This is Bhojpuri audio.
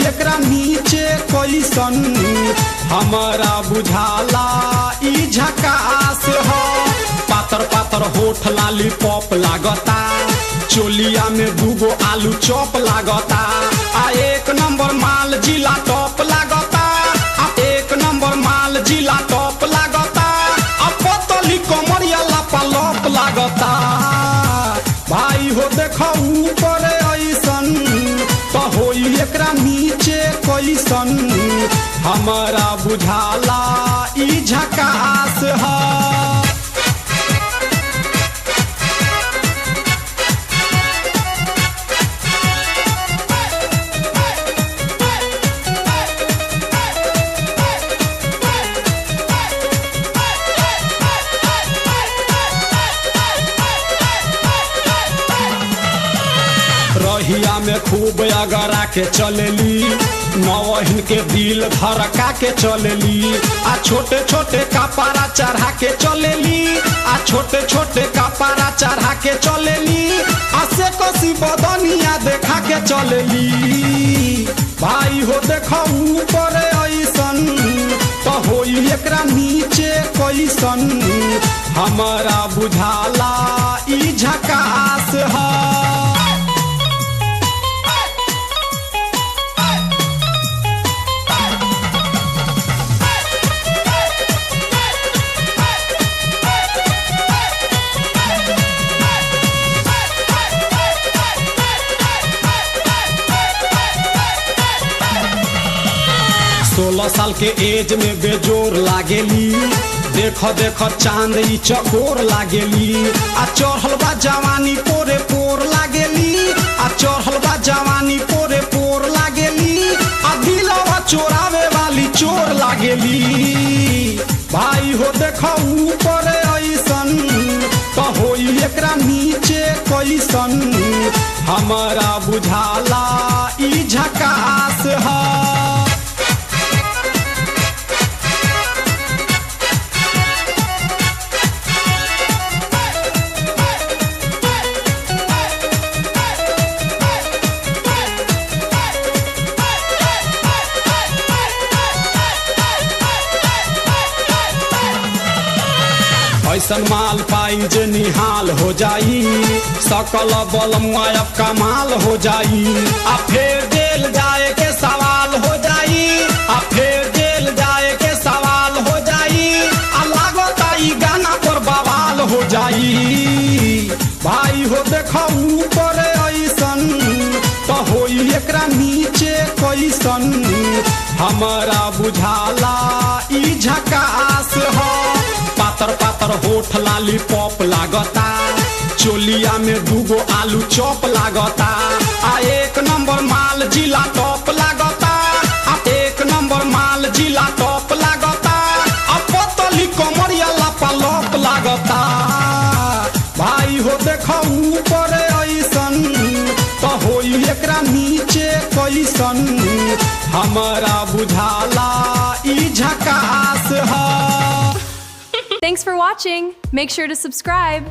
एकरा नीचे कैसन हमारा बुझाला ई झकास हो। पातर पातर होठ लाली पॉप लागता, चोलिया में दूगो आलू चॉप लागता। आ एक नंबर माल जिला टॉप लागता, आ एक नंबर माल जिला टॉप लागता। आ पतली कमरिया लापालॉप लागता। भाई हो देखो ऊपर ऐसन तो होई एकरा नीचे कैसन हमारा बुझाला ई झकास है। रहिया में खूब अगरा के चलेली, नवहिन के दिल धड़का के चलेली। आ छोटे छोटे कपड़ा चढ़ा के चलेली, आ छोटे छोटे कपड़ा चढ़ा के चलेली। आ से कसी बदनिया देखा के चलेली। भाई हो देखो ऊपर ऐसन तो होई एकरा नीचे कैसन हमारा बुझाला ई झकास है। सोलह साल के एज में बेजोर लागेली, देखो देखो चांद ई चकोर लागेली। आ चढ़ल बा जवानी पोरे पोर लागेली, आ चढ़ल बा जवानी पोरे पोर लागेली। आ दिलवा चोरावे वाली चोर लागेली। भाई हो देखो ऊपर ऐसन तो होई एकरा नीचे कैसन हमारा बुझाला ई झकास है। ऐसन माल पाई जे निहाल हो जाई, सकल बल मुआयब कमाल हो जाई। आ फिर जेल जाए के सवाल हो जाई, आ फिर जेल जाए के सवाल हो जाई। आ लागता ई गाना पर बवाल हो जाई। भाई हो देखो ऊपर ऐसन तो होई एकरा नीचे कैसन हमारा बुझाला ई झकास है। पातर पातर होठ लाली पॉप लागता, चोलिया में दूगो आलू चॉप लागता। आ एक नंबर माल जिला टॉप लागता, आ एक नंबर माल जिला टॉप लागता। आ पतली कमरिया लापालॉप लागता। भाई हो देखो ऊपर ऐसन तो होई एकरा नीचे कैसन हमारा बुझाला ई झकास है। Thanks for watching. Make sure to subscribe.